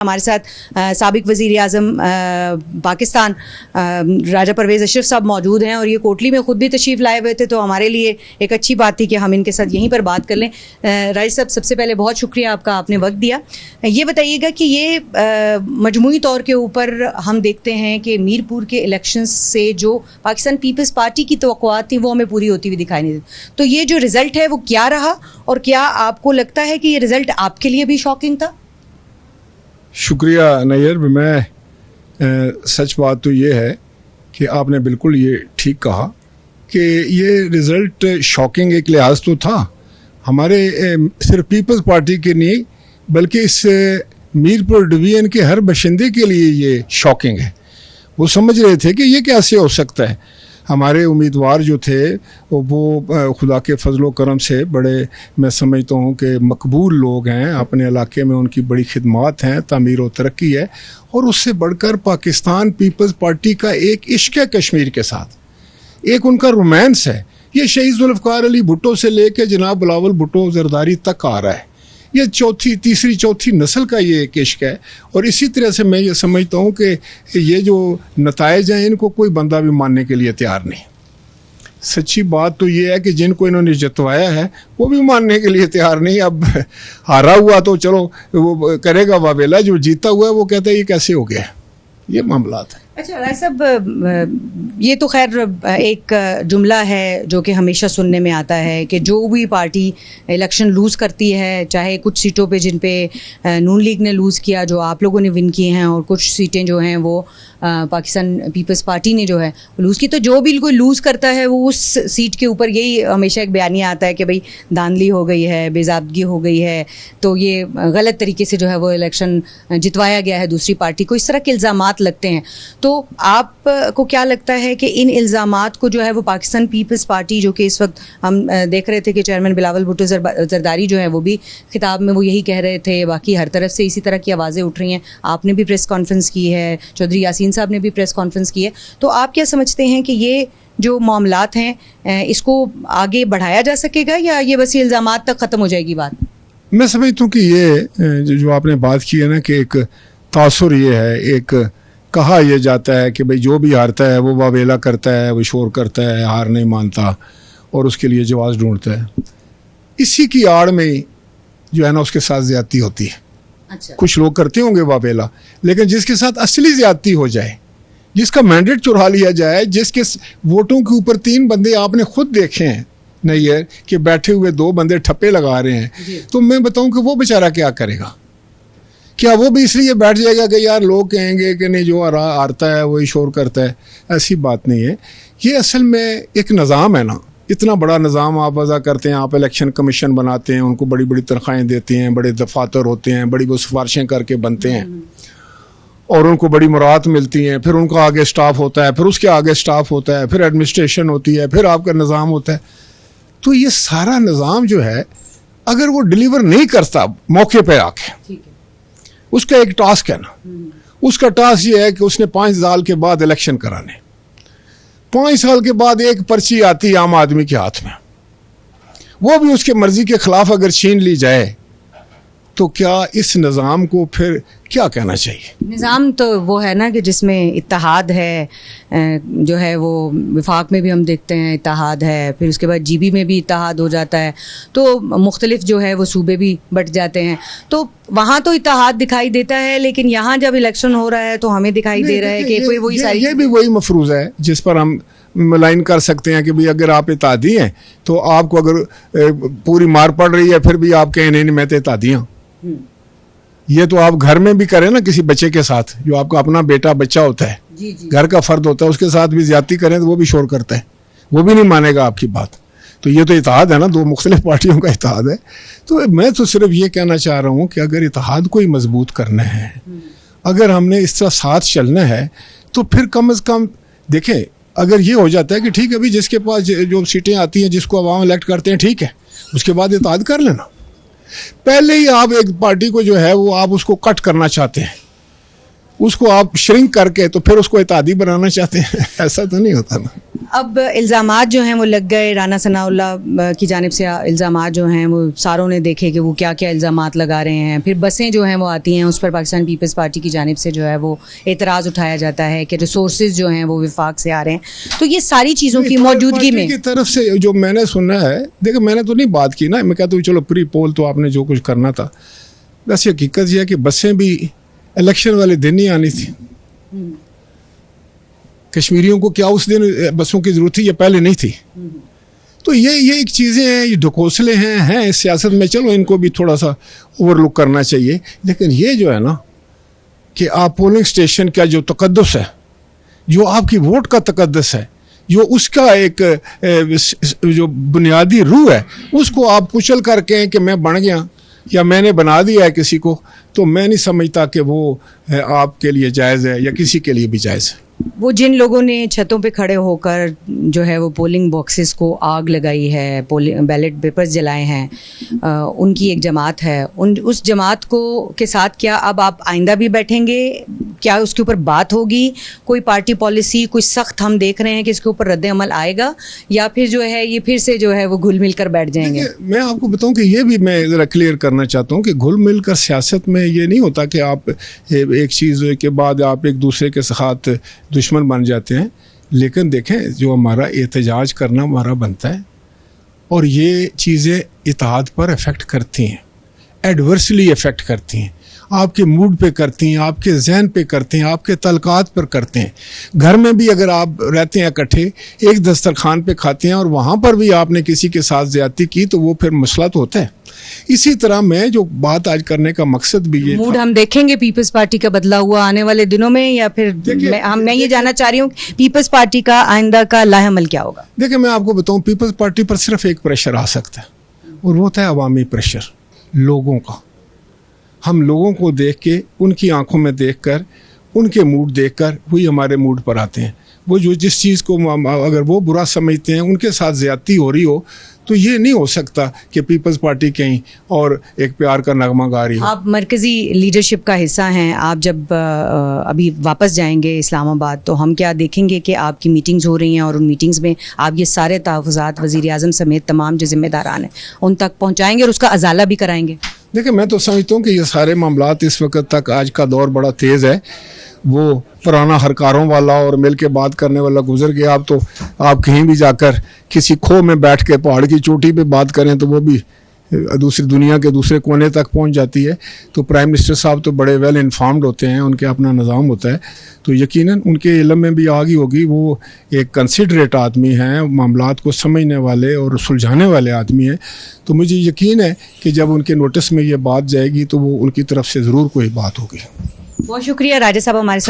हमारे साथ साबिक वज़ीर आज़म पाकिस्तान राजा परवेज़ अशरफ साहब मौजूद हैं और ये कोटली में ख़ुद भी तशरीफ़ लाए हुए थे, तो हमारे लिए एक अच्छी बात थी कि हम इनके साथ यहीं पर बात कर लें। राजा साहब, सबसे पहले बहुत शुक्रिया आपका, आपने वक्त दिया। ये बताइएगा कि ये मजमूई तौर के ऊपर हम देखते हैं कि मीरपुर के इलेक्शन से जो पाकिस्तान पीपल्स पार्टी की तवक्कुआत थी वो हमें पूरी होती हुई दिखाई नहीं दी, तो ये जो रिज़ल्ट है वो क्या रहा और क्या आपको लगता है कि ये रिज़ल्ट आपके लिए भी शॉकिंग था? शुक्रिया नैयर। मैं सच बात तो ये है कि आपने बिल्कुल ये ठीक कहा कि ये रिज़ल्ट शॉकिंग एक लिहाज तो था हमारे सिर्फ पीपल्स पार्टी के नहीं बल्कि इस मीरपुर डिवीज़न के हर बशिंदे के लिए ये शॉकिंग है। वो समझ रहे थे कि ये कैसे हो सकता है। हमारे उम्मीदवार जो थे वो खुदा के फजलो करम से बड़े, मैं समझता हूँ कि मकबूल लोग हैं, अपने इलाके में उनकी बड़ी खिदमत हैं, तामीर व तरक्की है, और उससे बढ़कर पाकिस्तान पीपल्स पार्टी का एक इश्क है कश्मीर के साथ, एक उनका रोमांस है। ये शहीद जुल्फ़िकार अली भुट्टो से लेकर जनाब बिलावल भुट्टो ज़रदारी तक आ रहा है। ये तीसरी चौथी नस्ल का ये एक इश्क है, और इसी तरह से मैं ये समझता हूँ कि ये जो नताइज हैं इनको कोई बंदा भी मानने के लिए तैयार नहीं। सच्ची बात तो ये है कि जिनको इन्होंने जतवाया है वो भी मानने के लिए तैयार नहीं। अब हारा हुआ तो चलो वो करेगा वावेला, जो जीता हुआ है वो कहता है ये कैसे हो गया, ये मामला है। अच्छा राय साहब, ये तो खैर एक जुमला है जो कि हमेशा सुनने में आता है कि जो भी पार्टी इलेक्शन लूज़ करती है, चाहे कुछ सीटों पे जिन पे नून लीग ने लूज़ किया जो आप लोगों ने विन किए हैं, और कुछ सीटें जो हैं वो पाकिस्तान पीपल्स पार्टी ने जो है लूज़ की, तो जो भी कोई लूज़ करता है वो उस सीट के ऊपर यही हमेशा एक बयानिया आता है कि भाई धांधली हो गई है, बेज़ाब्तगी हो गई है, तो ये गलत तरीके से जो है वो इलेक्शन जितवाया गया है दूसरी पार्टी को, इस तरह के इल्ज़ामात लगते हैं। तो आपको क्या लगता है कि इन इल्ज़ामात को जो है वो पाकिस्तान पीपल्स पार्टी, जो कि इस वक्त हम देख रहे थे कि चेयरमैन बिलावल भुट्टो ज़रदारी जो है वो भी खिताब में वो यही कह रहे थे, बाकी हर तरफ से इसी तरह की आवाज़ें उठ रही हैं, आपने भी प्रेस कॉन्फ्रेंस की है, चौधरी यासीन साहब ने भी प्रेस कॉन्फ्रेंस की है, तो आप क्या समझते हैं कि ये जो मामलात हैं इसको आगे बढ़ाया जा सकेगा या ये बस ये इल्ज़ामात तक ख़त्म हो जाएगी बात? मैं समझता हूँ कि ये जो आपने बात की है ना कि एक तासुर ये है, एक कहा यह जाता है कि भाई जो भी हारता है वो वावेला करता है, वो शोर करता है, हार नहीं मानता और उसके लिए जवाब ढूंढता है। इसी की आड़ में जो है ना उसके साथ ज़्यादती होती है। अच्छा। कुछ कुछ लोग करते होंगे वावेला, लेकिन जिसके साथ असली ज़्यादती हो जाए, जिसका मैंडेट चुरा लिया जाए, जिसके वोटों के ऊपर 3 बंदे आपने खुद देखे हैं नहीं है कि बैठे हुए 2 बंदे ठप्पे लगा रहे हैं, तो मैं बताऊं कि वो बेचारा क्या करेगा? क्या वो भी इसलिए बैठ जाएगा कि यार लोग कहेंगे कि नहीं जो हारता है वही शोर करता है? ऐसी बात नहीं है। ये असल में एक निज़ाम है ना, इतना बड़ा निज़ाम आप वज़ा करते हैं, आप इलेक्शन कमीशन बनाते हैं, उनको बड़ी बड़ी तनख्वाहें देते हैं, बड़े दफातर होते हैं, बड़ी वो सिफारिशें करके बनते हैं और उनको बड़ी मुराद मिलती हैं, फिर उनका आगे स्टाफ होता है, फिर उसके आगे स्टाफ होता है, फिर एडमिनिस्ट्रेशन होती है, फिर आपका निज़ाम होता है। तो ये सारा निज़ाम जो है अगर वो डिलीवर नहीं करता मौके पर आके, उसका एक टास्क है ना, उसका टास्क ये है कि उसने 5 साल के बाद इलेक्शन कराने, 5 साल के बाद एक पर्ची आती है आम आदमी के हाथ में, वो भी उसके मर्जी के खिलाफ अगर छीन ली जाए तो क्या इस निज़ाम को फिर क्या कहना चाहिए? निज़ाम तो वो है ना कि जिसमें इत्तेहाद है, जो है वो विफाक में भी हम देखते हैं इत्तेहाद है, फिर उसके बाद जीबी में भी इत्तेहाद हो जाता है, तो मुख्तलिफ जो है वो सूबे भी बट जाते हैं, तो वहाँ तो इत्तेहाद दिखाई देता है, लेकिन यहाँ जब इलेक्शन हो रहा है तो हमें दिखाई दे रहा है कि कोई वही सारी ये भी वही मफरूज़ है जिस पर हम लाइन कर सकते हैं कि भाई अगर आप इत्तेहादी हैं तो आपको अगर पूरी मार पड़ रही है फिर भी आप कहें नहीं मैं तो इत्तेहादी हूँ। ये तो आप घर में भी करें ना, किसी बच्चे के साथ जो आपका अपना बेटा बच्चा होता है, घर का फर्द होता है, उसके साथ भी ज्यादती करें तो वो भी शोर करता है, वो भी नहीं मानेगा आपकी बात। तो ये तो इत्तेहाद है ना, 2 मुख्तलिफ पार्टियों का इत्तेहाद है। तो मैं तो सिर्फ ये कहना चाह रहा हूँ कि अगर इत्तेहाद को ही मजबूत करना है, अगर हमने इस तरह साथ चलना है, तो फिर कम अज़ कम देखें, अगर ये हो जाता है कि ठीक है भाई जिसके पास जो सीटें आती हैं, जिसको अवाम इलेक्ट करते हैं, ठीक है, उसके बाद इत्तेहाद कर लेना। पहले ही आप एक पार्टी को जो है वो आप उसको कट करना चाहते हैं, उसको आप श्रिंक करके तो फिर उसको इत्तेहादी बनाना चाहते हैं, ऐसा तो नहीं होता ना। अब इल्ज़ामात जो हैं वो लग गए, राना सनाउल्लाह की जानिब से इल्ज़ामात जो हैं वो सारों ने देखे कि वो क्या क्या इल्ज़ामात लगा रहे हैं। फिर बसें जो हैं वो आती हैं, उस पर पाकिस्तान पीपल्स पार्टी की जानिब से जो है वो एतराज़ उठाया जाता है कि रिसोर्सेज जो हैं वो विफाक से आ रहे हैं। तो ये सारी चीज़ों की मौजूदगी में की तरफ से जो मैंने सुना है, देखो मैंने तो नहीं बात की ना, मैं कहता हूँ चलो प्री पोल तो आपने जो कुछ करना था, वैसे हकीकत यह है कि बसें भी इलेक्शन वाले दिन ही आनी थी। कश्मीरियों को क्या उस दिन बसों की ज़रूरत थी या पहले नहीं थी? तो ये एक चीज़ें हैं, ये ढकोसले हैं इस सियासत में, चलो इनको भी थोड़ा सा ओवरलुक करना चाहिए। लेकिन ये जो है ना कि आप पोलिंग स्टेशन का जो तकद्दुस है, जो आपकी वोट का तकद्दुस है, जो उसका एक जो बुनियादी रूह है, उसको आप कुचल करके कि मैं बन गया या मैंने बना दिया है किसी को, तो मैं नहीं समझता कि वो आपके लिए जायज़ है या किसी के लिए भी जायज़ है। वो जिन लोगों ने छतों पे खड़े होकर जो है वो पोलिंग बॉक्सेस को आग लगाई है, बैलेट पेपर्स जलाए हैं, उनकी एक जमात है। उस जमात को के साथ क्या अब आप आइंदा भी बैठेंगे? क्या उसके ऊपर बात होगी? कोई पार्टी पॉलिसी, कोई सख्त हम देख रहे हैं कि इसके ऊपर रद्द अमल आएगा, या फिर जो है ये फिर से जो है वो घुल मिल कर बैठ जाएंगे? मैं आपको बताऊं कि ये भी मैं ज़रा क्लियर करना चाहता हूं कि घुल मिल कर सियासत में ये नहीं होता कि आप एक चीज़ के बाद आप एक दूसरे के साथ दुश्मन बन जाते हैं। लेकिन देखें, जो हमारा एहतजाज करना हमारा बनता है, और ये चीज़ें इत्तेहाद पर इफ़ेक्ट करती हैं, एडवर्सली इफ़ेक्ट करती हैं, आपके मूड पे करती हैं, आपके जहन पे करते हैं, आपके तलकात पर करते हैं। घर में भी अगर आप रहते हैं इकट्ठे, एक दस्तरखान पे खाते हैं और वहाँ पर भी आपने किसी के साथ ज़्यादती की, तो वो फिर मसला तो होता है। इसी तरह मैं जो बात आज करने का मकसद भी ये मूड हम देखेंगे पीपल्स पार्टी का बदला हुआ आने वाले दिनों में, या फिर मैं ये जानना चाह रही हूँ पीपल्स पार्टी का आइंदा का लाहेमल क्या होगा? देखिए, मैं आपको बताऊँ, पीपल्स पार्टी पर सिर्फ एक प्रेशर आ सकता है, और वो होता है अवामी प्रेशर, लोगों का। हम लोगों को देख के, उनकी आंखों में देखकर, उनके मूड देखकर वही हमारे मूड पर आते हैं। वो जो जिस चीज़ को अगर वो बुरा समझते हैं, उनके साथ ज़्यादती हो रही हो, तो ये नहीं हो सकता कि पीपल्स पार्टी कहीं और एक प्यार का नगमा गा रही हो। आप मरकज़ी लीडरशिप का हिस्सा हैं। आप जब अभी वापस जाएंगे इस्लामाबाद, तो हम क्या देखेंगे कि आपकी मीटिंग्स हो रही हैं, और उन मीटिंग्स में आप ये सारे तहफ़्फ़ुज़ात वज़ीर-ए-आज़म समेत तमाम जो ज़िम्मेदारान हैं उन तक पहुँचाएंगे और उसका अजाला भी कराएंगे? देखिए, मैं तो समझता हूँ कि ये सारे मामलात इस वक्त तक, आज का दौर बड़ा तेज़ है, वो पुराना हरकारों वाला और मिल के बात करने वाला गुजर गया। अब तो आप कहीं भी जाकर किसी खो में बैठ के पहाड़ की चोटी पे बात करें तो वो भी दूसरी दुनिया के दूसरे कोने तक पहुंच जाती है। तो प्राइम मिनिस्टर साहब तो बड़े वेल इन्फॉर्म्ड होते हैं, उनके अपना निज़ाम होता है, तो यकीनन उनके इल्म में भी आ गई होगी। वो एक कंसिडरेट आदमी हैं, मामलात को समझने वाले और सुलझाने वाले आदमी हैं। तो मुझे यकीन है कि जब उनके नोटिस में ये बात जाएगी तो वो उनकी तरफ से ज़रूर कोई बात होगी। बहुत शुक्रिया राजा साहब हमारे साथ